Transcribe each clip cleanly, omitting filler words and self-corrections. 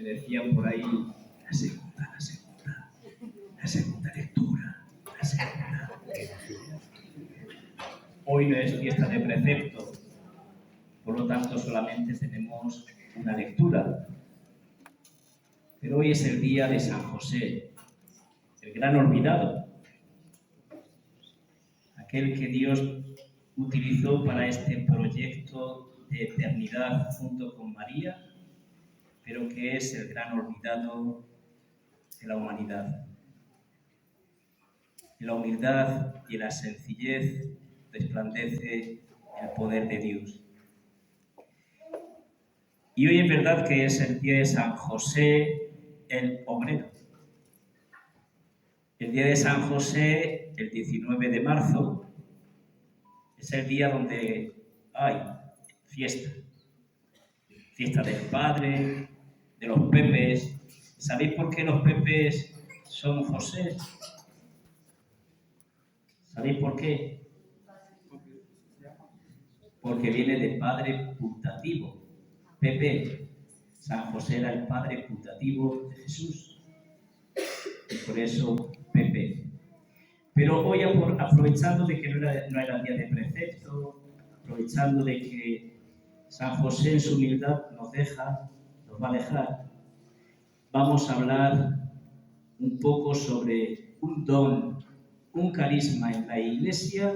me decían por ahí, la segunda lectura, la segunda. Hoy no es fiesta de precepto, por lo tanto solamente tenemos una lectura. Pero hoy es el día de San José, el gran olvidado, aquel que Dios utilizó para este proyecto de eternidad junto con María, pero que es el gran olvidado de la humanidad. En la humildad y en la sencillez resplandece el poder de Dios. Y hoy es verdad que es el día de San José el obrero. El día de San José, el 19 de marzo, es el día donde hay fiesta. Fiesta del Padre, de los Pepes. ¿Sabéis por qué los Pepes son José? ¿Sabéis por qué? Porque viene de padre putativo. Pepe, San José era el padre putativo de Jesús. Y por eso Pepe. Pero hoy, aprovechando de que no era día de precepto, aprovechando de que San José en su humildad nos va a dejar, vamos a hablar un poco sobre un don, un carisma en la Iglesia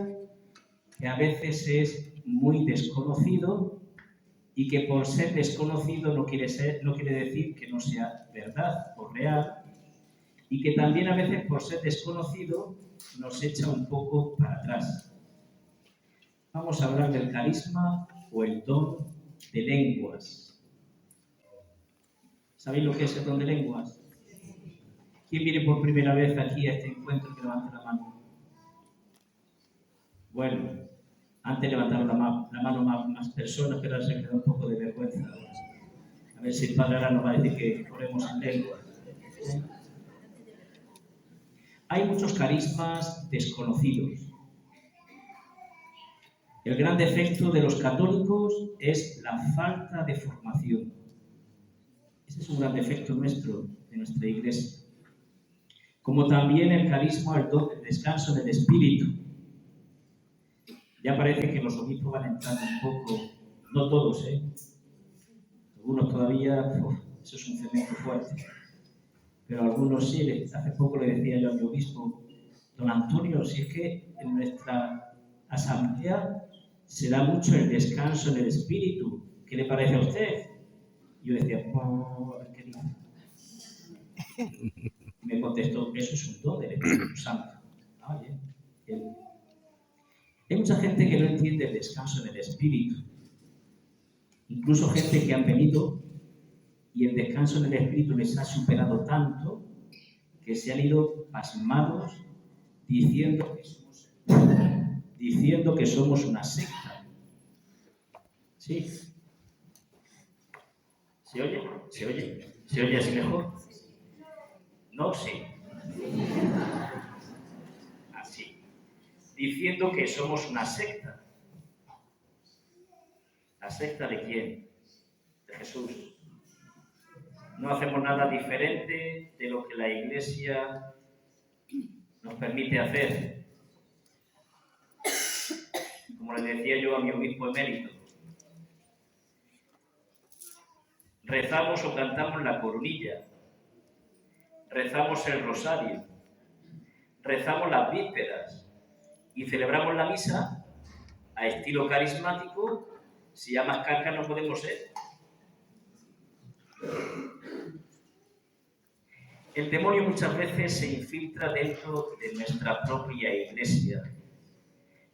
que a veces es muy desconocido y que por ser desconocido no quiere decir que no sea verdad o real, y que también a veces por ser desconocido nos echa un poco para atrás. Vamos a hablar del carisma o el don de lenguas. ¿Sabéis lo que es el don de lenguas? ¿Quién viene por primera vez aquí a este encuentro? Que levante la mano. Bueno, antes levantaron la mano más personas, pero ahora se queda un poco de vergüenza. A ver si el Padre ahora nos va a decir que oremos en lengua. Hay muchos carismas desconocidos. El gran defecto de los católicos es la falta de formación. Ese es un gran defecto nuestro, de nuestra Iglesia. Como también el carisma, el descanso del espíritu. Ya parece que los obispos van entrando un poco, no todos, algunos todavía, eso es un cemento fuerte, pero algunos sí. Hace poco le decía yo a mi obispo, don Antonio, si es que en nuestra asamblea se da mucho el descanso en el espíritu, ¿qué le parece a usted? Y yo decía, a ver qué dice. Y me contestó, eso es un don del Espíritu Santo. Bien. Hay mucha gente que no entiende el descanso en el espíritu. Incluso gente que han venido y el descanso en el espíritu les ha superado tanto que se han ido pasmados diciendo que somos una secta. ¿Sí? ¿Se oye? ¿Se oye? ¿Se oye así mejor? No, sí. Así. Diciendo que somos una secta. ¿La secta de quién? De Jesús. No hacemos nada diferente de lo que la Iglesia nos permite hacer. Como le decía yo a mi obispo emérito, rezamos o cantamos la coronilla, rezamos el rosario, rezamos las vísperas y celebramos la misa a estilo carismático. Si ya más carcas no podemos ser. El demonio muchas veces se infiltra dentro de nuestra propia Iglesia.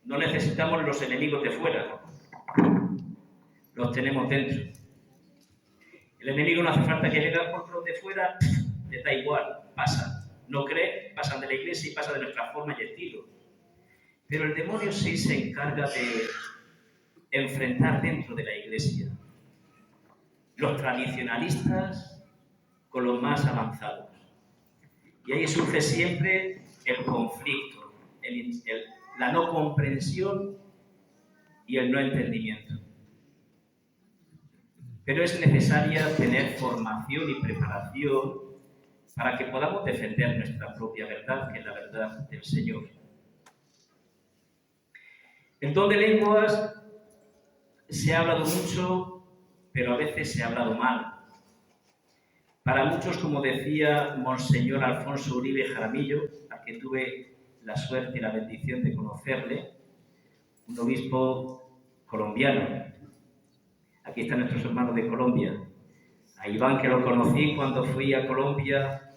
No necesitamos los enemigos de fuera, los tenemos dentro. El enemigo no hace falta que venga por los de fuera, les da igual, pasa. No cree, pasan de la Iglesia y pasan de nuestra forma y estilo. Pero el demonio sí se encarga de enfrentar dentro de la Iglesia los tradicionalistas con los más avanzados. Y ahí surge siempre el conflicto, la no comprensión y el no entendimiento. pero es necesaria tener formación y preparación para que podamos defender nuestra propia verdad, que es la verdad del Señor. El don de lenguas se ha hablado mucho, pero a veces se ha hablado mal. Para muchos, como decía Monseñor Alfonso Uribe Jaramillo, al que tuve la suerte y la bendición de conocerle, un obispo colombiano. Aquí están nuestros hermanos de Colombia. A Iván, que lo conocí cuando fui a Colombia,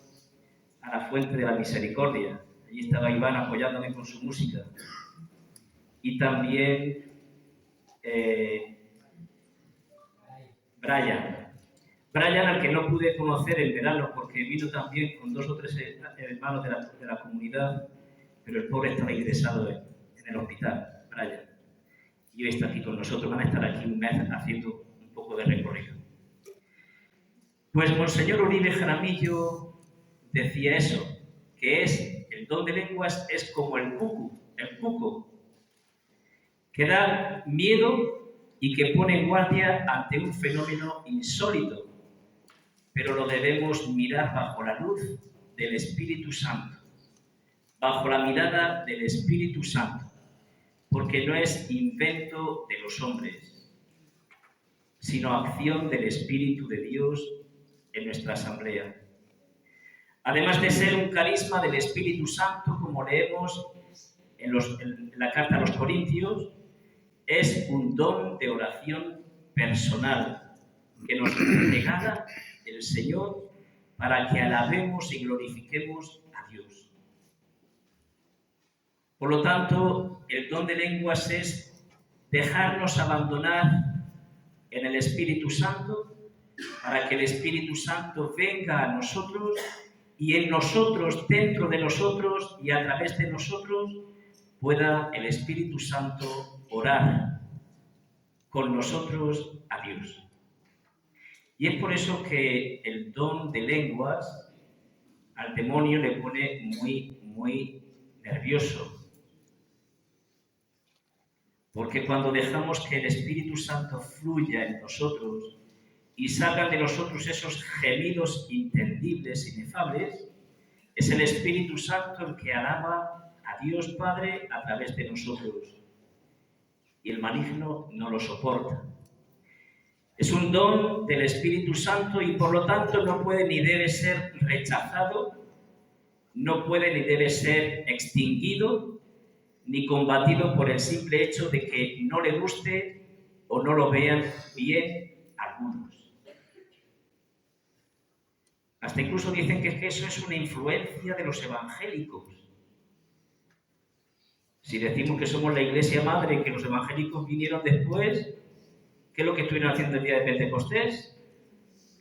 a la Fuente de la Misericordia. Allí estaba Iván apoyándome con su música. Y también Brian, al que no pude conocer en verano porque vino también con 2 o 3 hermanos de la comunidad, pero el pobre estaba ingresado en el hospital, Brian. Y hoy está aquí con nosotros, van a estar aquí un mes haciendo un poco de recorrido. Pues Monseñor Uribe Jaramillo decía eso, que el don de lenguas es como el cuco, que da miedo y que pone en guardia ante un fenómeno insólito, pero lo debemos mirar bajo la luz del Espíritu Santo, bajo la mirada del Espíritu Santo, porque no es invento de los hombres, sino acción del Espíritu de Dios en nuestra asamblea. Además de ser un carisma del Espíritu Santo, como leemos en la carta a los Corintios, es un don de oración personal que nos regala el Señor para que alabemos y glorifiquemos a Dios. Por lo tanto, el don de lenguas es dejarnos abandonar en el Espíritu Santo para que el Espíritu Santo venga a nosotros y en nosotros, dentro de nosotros y a través de nosotros, pueda el Espíritu Santo orar con nosotros a Dios. Y es por eso que el don de lenguas al demonio le pone muy, muy nervioso. Porque cuando dejamos que el Espíritu Santo fluya en nosotros y salgan de nosotros esos gemidos inentendibles, inefables, es el Espíritu Santo el que alaba a Dios Padre a través de nosotros. Y el maligno no lo soporta. Es un don del Espíritu Santo y por lo tanto no puede ni debe ser rechazado, no puede ni debe ser extinguido, ni combatido por el simple hecho de que no le guste o no lo vean bien algunos. Hasta incluso dicen que eso es una influencia de los evangélicos. Si decimos que somos la Iglesia Madre y que los evangélicos vinieron después, ¿qué es lo que estuvieron haciendo el día de Pentecostés?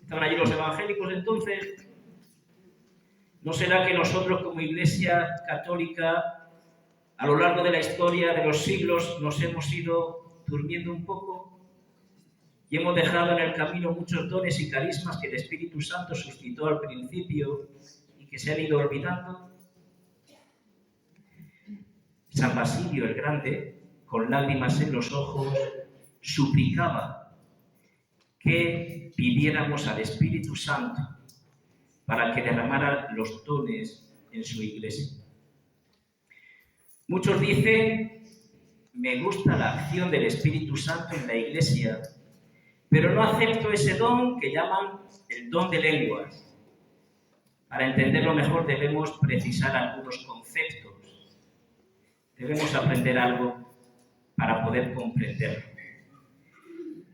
¿Estaban allí los evangélicos entonces? ¿No será que nosotros como Iglesia Católica a lo largo de la historia de los siglos nos hemos ido durmiendo un poco y hemos dejado en el camino muchos dones y carismas que el Espíritu Santo suscitó al principio y que se han ido olvidando? San Basilio el Grande, con lágrimas en los ojos, suplicaba que pidiéramos al Espíritu Santo para que derramara los dones en su Iglesia. Muchos dicen, me gusta la acción del Espíritu Santo en la Iglesia, pero no acepto ese don que llaman el don de lenguas. Para entenderlo mejor debemos precisar algunos conceptos. Debemos aprender algo para poder comprenderlo.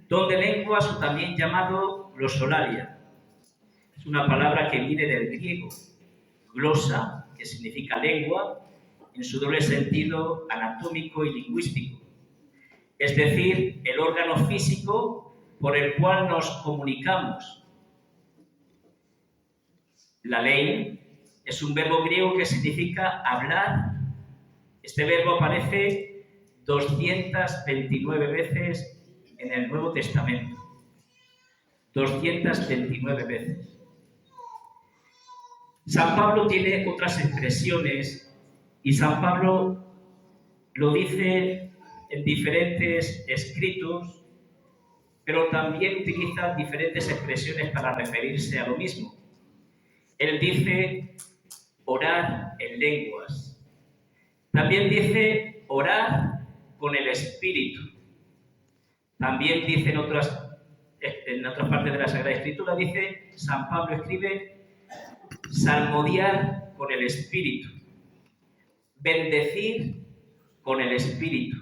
Don de lenguas, o también llamado glosolalia, es una palabra que viene del griego, glosa, que significa lengua, en su doble sentido anatómico y lingüístico, es decir, el órgano físico por el cual nos comunicamos. La ley es un verbo griego que significa hablar. Este verbo aparece 229 veces en el Nuevo Testamento. 229 veces. San Pablo tiene otras expresiones y San Pablo lo dice en diferentes escritos, pero también utiliza diferentes expresiones para referirse a lo mismo. Él dice orar en lenguas. También dice orar con el Espíritu. También dice en otras partes de la Sagrada Escritura, dice, San Pablo escribe, salmodiar con el Espíritu, bendecir con el Espíritu,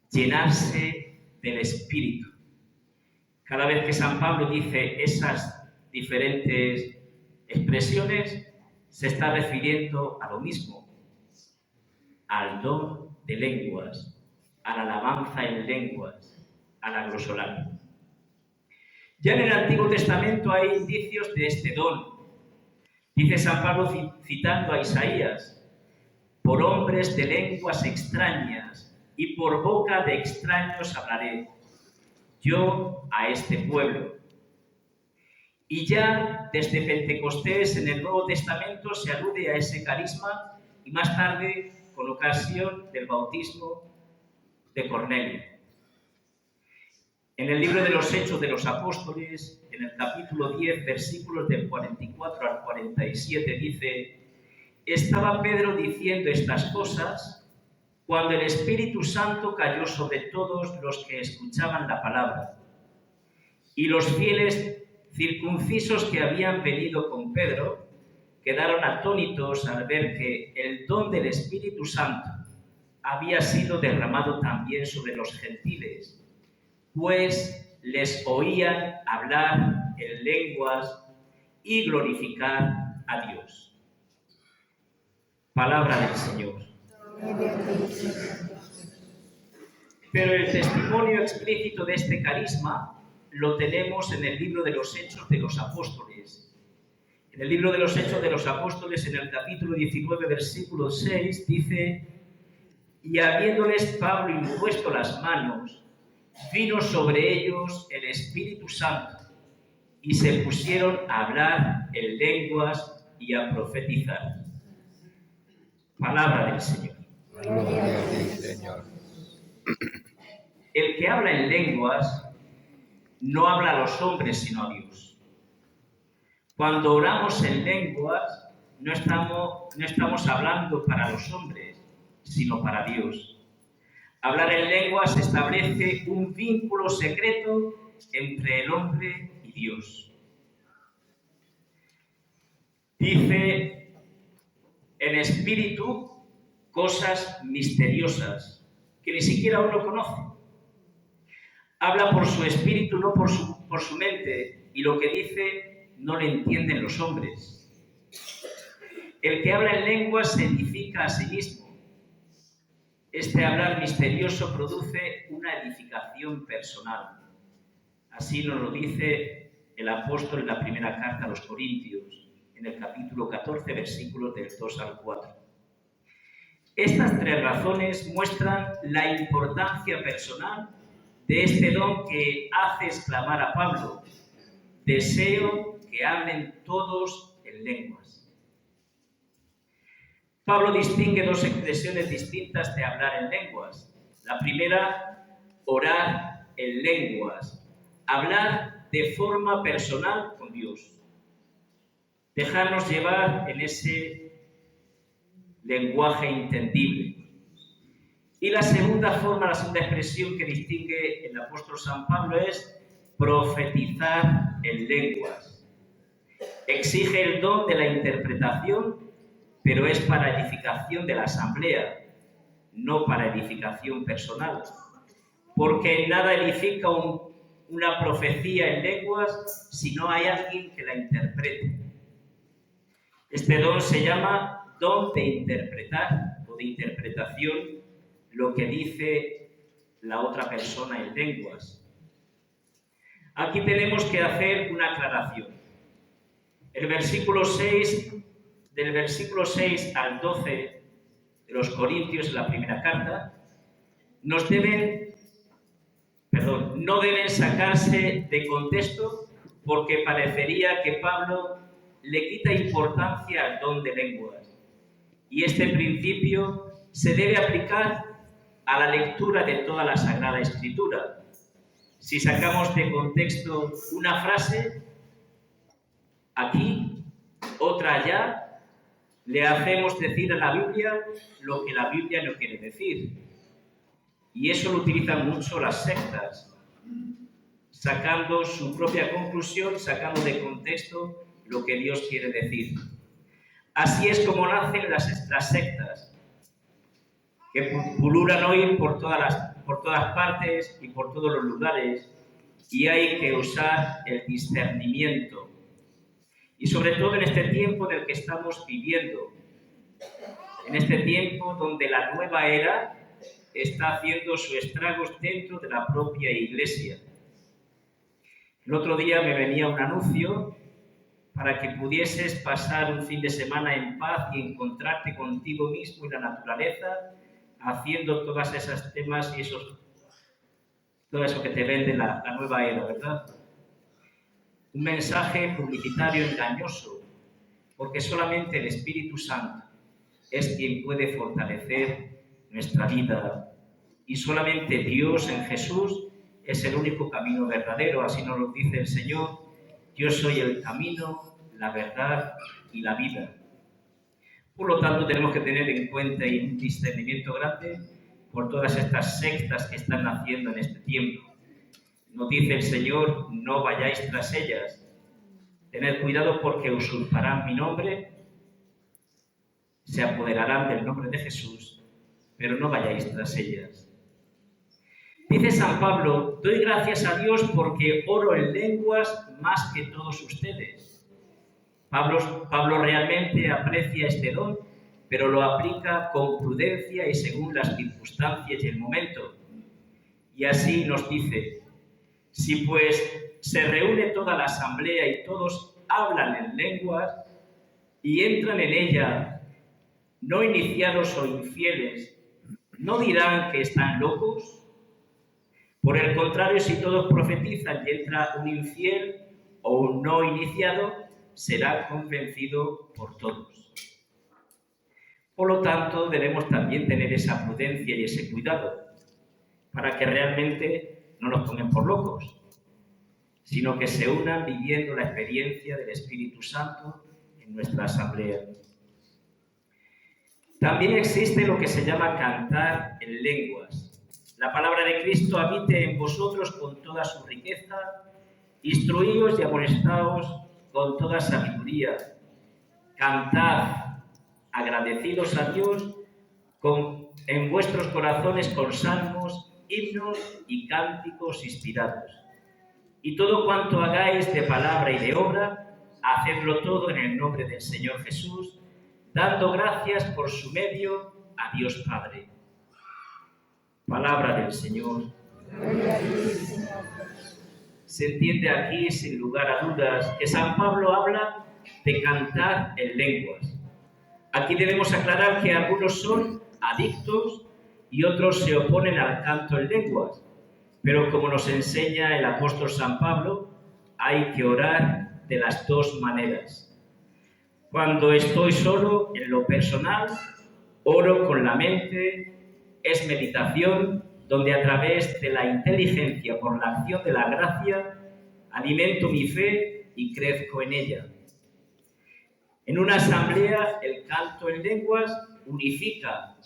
llenarse del Espíritu. Cada vez que San Pablo dice esas diferentes expresiones, se está refiriendo a lo mismo, al don de lenguas, a la alabanza en lenguas, a la glosolalia. Ya en el Antiguo Testamento hay indicios de este don. Dice San Pablo citando a Isaías, por hombres de lenguas extrañas y por boca de extraños hablaré, yo a este pueblo. Y ya desde Pentecostés en el Nuevo Testamento se alude a ese carisma y más tarde con ocasión del bautismo de Cornelio. En el libro de los Hechos de los Apóstoles, en el capítulo 10, versículos del 44 al 47, dice, estaba Pedro diciendo estas cosas cuando el Espíritu Santo cayó sobre todos los que escuchaban la palabra. Y los fieles circuncisos que habían venido con Pedro quedaron atónitos al ver que el don del Espíritu Santo había sido derramado también sobre los gentiles, pues les oían hablar en lenguas y glorificar a Dios. Palabra del Señor. Pero el testimonio explícito de este carisma lo tenemos en el libro de los Hechos de los Apóstoles. En el libro de los Hechos de los Apóstoles, en el capítulo 19, versículo 6, dice, y habiéndoles Pablo impuesto las manos, vino sobre ellos el Espíritu Santo, y se pusieron a hablar en lenguas y a profetizar. Palabra del Señor. Gloria a ti, Señor. El que habla en lenguas no habla a los hombres, sino a Dios. Cuando oramos en lenguas, no estamos hablando para los hombres, sino para Dios. Hablar en lenguas establece un vínculo secreto entre el hombre y Dios. Dice en espíritu cosas misteriosas que ni siquiera uno conoce. Habla por su espíritu, no por su mente, y lo que dice no le entienden los hombres. El que habla en lenguas se edifica a sí mismo. Este hablar misterioso produce una edificación personal. Así nos lo dice el apóstol en la primera carta a los Corintios, en el capítulo 14, versículos del 2 al 4. Estas tres razones muestran la importancia personal de este don que hace exclamar a Pablo: deseo que hablen todos en lenguas. Pablo distingue dos expresiones distintas de hablar en lenguas. La primera, orar en lenguas, hablar de forma personal con Dios, dejarnos llevar en ese lenguaje entendible. Y la segunda forma, la segunda expresión que distingue el apóstol San Pablo es profetizar en lenguas. Exige el don de la interpretación, pero es para edificación de la asamblea, no para edificación personal. Porque nada edifica una profecía en lenguas si no hay alguien que la interprete. Este don se llama don de interpretar o de interpretación lo que dice la otra persona en lenguas. Aquí tenemos que hacer una aclaración. Del versículo 6 al 12 de los Corintios, en la primera carta, no deben sacarse de contexto, porque parecería que Pablo le quita importancia al don de lenguas. Y este principio se debe aplicar a la lectura de toda la Sagrada Escritura. Si sacamos de contexto una frase, aquí, otra allá, le hacemos decir a la Biblia lo que la Biblia no quiere decir. Y eso lo utilizan mucho las sectas, sacando su propia conclusión, sacando de contexto lo que Dios quiere decir. Así es como nacen las sectas, que pululan hoy por todas partes y por todos los lugares, y hay que usar el discernimiento. Y sobre todo en este tiempo en el que estamos viviendo, en este tiempo donde la nueva era está haciendo sus estragos dentro de la propia Iglesia. El otro día me venía un anuncio para que pudieses pasar un fin de semana en paz y encontrarte contigo mismo y la naturaleza, haciendo todas esas temas y todo eso que te vende la nueva era, ¿verdad? Un mensaje publicitario engañoso, porque solamente el Espíritu Santo es quien puede fortalecer nuestra vida, y solamente Dios en Jesús es el único camino verdadero. Así nos lo dice el Señor: yo soy el camino, la verdad y la vida. Por lo tanto, tenemos que tener en cuenta y un discernimiento grande por todas estas sectas que están naciendo en este tiempo. Nos dice el Señor: no vayáis tras ellas. Tened cuidado porque usurparán mi nombre, se apoderarán del nombre de Jesús, pero no vayáis tras ellas. Dice San Pablo: doy gracias a Dios porque oro en lenguas más que todos ustedes. Pablo realmente aprecia este don, pero lo aplica con prudencia y según las circunstancias y el momento. Y así nos dice: si pues se reúne toda la asamblea y todos hablan en lenguas y entran en ella, no iniciados o infieles, ¿no dirán que están locos? Por el contrario, si todos profetizan y entra un infiel o un no iniciado, será convencido por todos. Por lo tanto, debemos también tener esa prudencia y ese cuidado para que realmente no nos tomen por locos, sino que se unan viviendo la experiencia del Espíritu Santo en nuestra asamblea. También existe lo que se llama cantar en lenguas. La palabra de Cristo habite en vosotros con toda su riqueza, instruíos y amonestaos con toda sabiduría. Cantad, agradecidos a Dios, en vuestros corazones con salmos, himnos y cánticos inspirados. Y todo cuanto hagáis de palabra y de obra, hacedlo todo en el nombre del Señor Jesús, dando gracias por su medio a Dios Padre. Palabra del Señor. Se entiende aquí, sin lugar a dudas, que San Pablo habla de cantar en lenguas. Aquí debemos aclarar que algunos son adictos y otros se oponen al canto en lenguas. Pero como nos enseña el apóstol San Pablo, hay que orar de las dos maneras. Cuando estoy solo, en lo personal, oro con la mente, es meditación, donde a través de la inteligencia por la acción de la gracia, alimento mi fe y crezco en ella. En una asamblea, el canto en lenguas unifica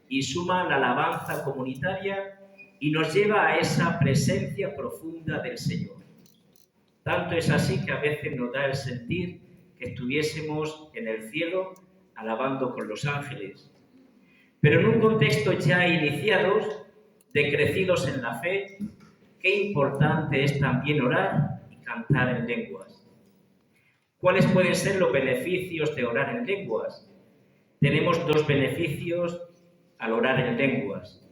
y suma la alabanza comunitaria y nos lleva a esa presencia profunda del Señor. Tanto es así que a veces nos da el sentir que estuviésemos en el cielo alabando con los ángeles. Pero en un contexto ya iniciados, decrecidos en la fe, qué importante es también orar y cantar en lenguas. ¿Cuáles pueden ser los beneficios de orar en lenguas? Tenemos dos beneficios al orar en lenguas: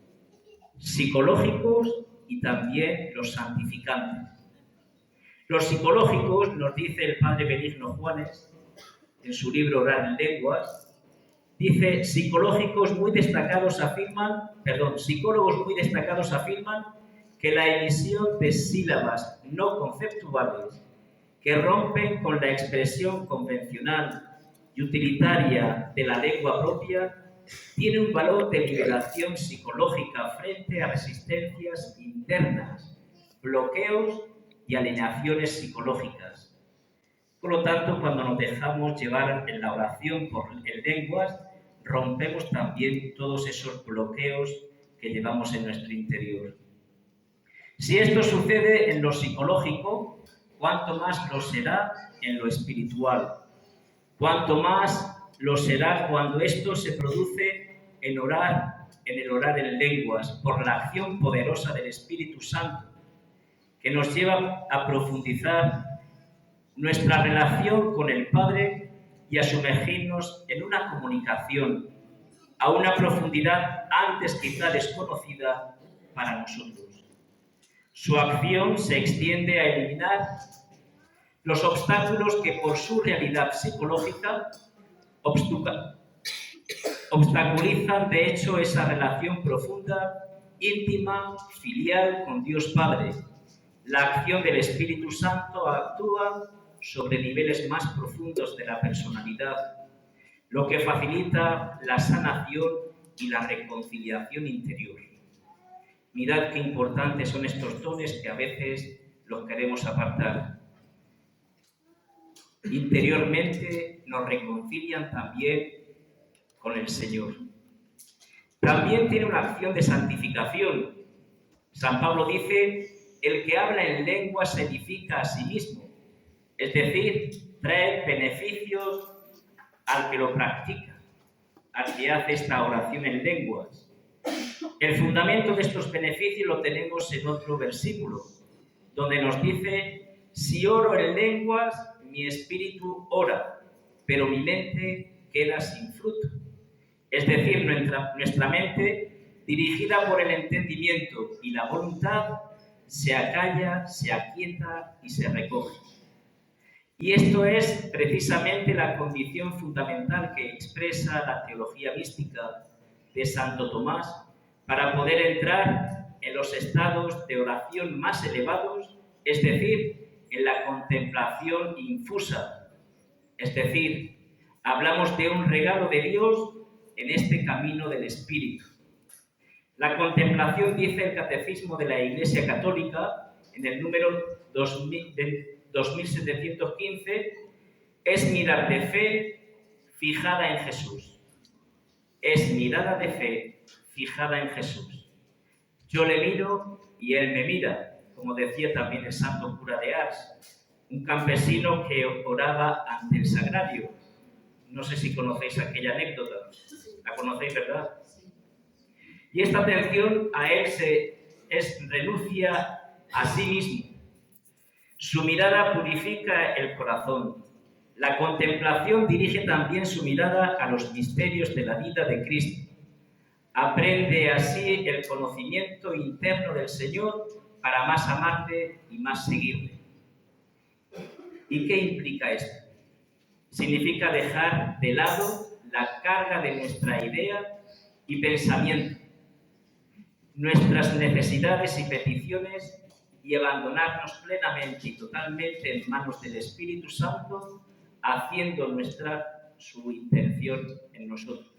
psicológicos y también los santificantes. Los psicológicos, nos dice el padre Benigno Juanes en su libro Orar en lenguas, dice: psicólogos muy destacados afirman que la emisión de sílabas no conceptuales que rompen con la expresión convencional y utilitaria de la lengua propia tiene un valor de liberación psicológica frente a resistencias internas, bloqueos y alienaciones psicológicas. Por lo tanto, cuando nos dejamos llevar en la oración por el lenguas, rompemos también todos esos bloqueos que llevamos en nuestro interior. Si esto sucede en lo psicológico, cuánto más lo será en lo espiritual. Cuánto más lo será cuando esto se produce en el orar en lenguas, por la acción poderosa del Espíritu Santo, que nos lleva a profundizar nuestra relación con el Padre y a sumergirnos en una comunicación a una profundidad antes quizá desconocida para nosotros. Su acción se extiende a eliminar los obstáculos que por su realidad psicológica obstaculizan de hecho esa relación profunda, íntima, filial con Dios Padre. La acción del Espíritu Santo actúa sobre niveles más profundos de la personalidad, lo que facilita la sanación y la reconciliación interior. Mirad qué importantes son estos dones que a veces los queremos apartar. Interiormente nos reconcilian también con el Señor. También tiene una acción de santificación. San Pablo dice: el que habla en lengua se edifica a sí mismo, es decir, trae beneficios al que lo practica, al que hace esta oración en lenguas. El fundamento de estos beneficios lo tenemos en otro versículo, donde nos dice: si oro en lenguas, mi espíritu ora, pero mi mente queda sin fruto. Es decir, nuestra mente, dirigida por el entendimiento y la voluntad, se acalla, se aquieta y se recoge. Y esto es precisamente la condición fundamental que expresa la teología mística de Santo Tomás para poder entrar en los estados de oración más elevados, es decir, en la contemplación infusa. Es decir, hablamos de un regalo de Dios en este camino del Espíritu. La contemplación, dice el Catecismo de la Iglesia Católica, en el número 2715, es mirar de fe fijada en Jesús. Es mirada de fe fijada en Jesús. Yo le miro y él me mira, como decía también el santo cura de Ars, un campesino que oraba ante el sagrario. No sé si conocéis aquella anécdota. ¿La conocéis, verdad? Y esta atención a él renuncia a sí mismo. Su mirada purifica el corazón. La contemplación dirige también su mirada a los misterios de la vida de Cristo. Aprende así el conocimiento interno del Señor para más amarle y más seguirle. ¿Y qué implica esto? Significa dejar de lado la carga de nuestra idea y pensamiento, nuestras necesidades y peticiones, y abandonarnos plenamente y totalmente en manos del Espíritu Santo, haciendo su intención en nosotros.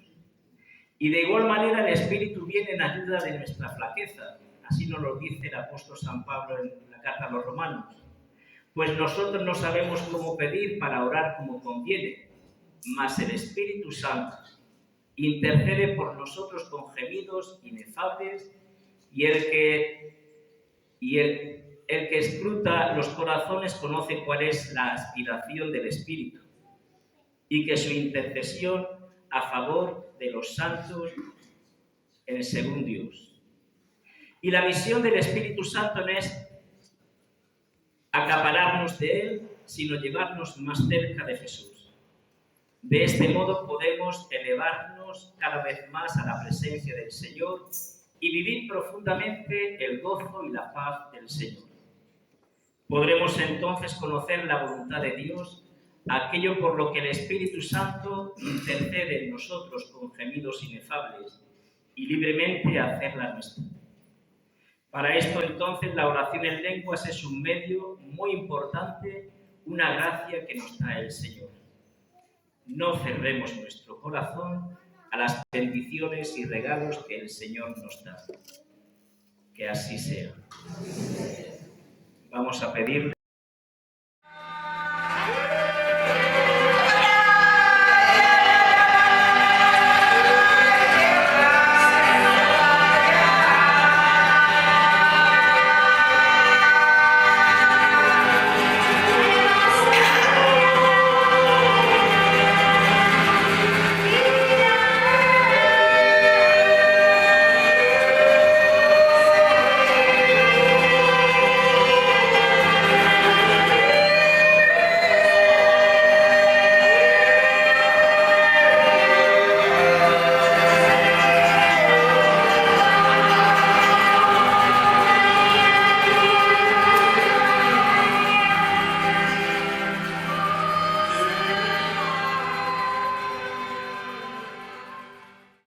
Y de igual manera el Espíritu viene en ayuda de nuestra flaqueza. Así nos lo dice el apóstol San Pablo en la carta a los Romanos. Pues nosotros no sabemos cómo pedir para orar como conviene, mas el Espíritu Santo intercede por nosotros con gemidos inefables, y el que escruta los corazones conoce cuál es la aspiración del Espíritu, y que su intercesión a favor de los santos es según Dios. Y la misión del Espíritu Santo no es acapararnos de Él, sino llevarnos más cerca de Jesús. De este modo podemos elevarnos cada vez más a la presencia del Señor y vivir profundamente el gozo y la paz del Señor. Podremos entonces conocer la voluntad de Dios, aquello por lo que el Espíritu Santo intercede en nosotros con gemidos inefables, y libremente hacerla nuestra. Para esto entonces la oración en lenguas es un medio muy importante, una gracia que nos da el Señor. No cerremos nuestro corazón a las bendiciones y regalos que el Señor nos da. Que así sea. Vamos a pedir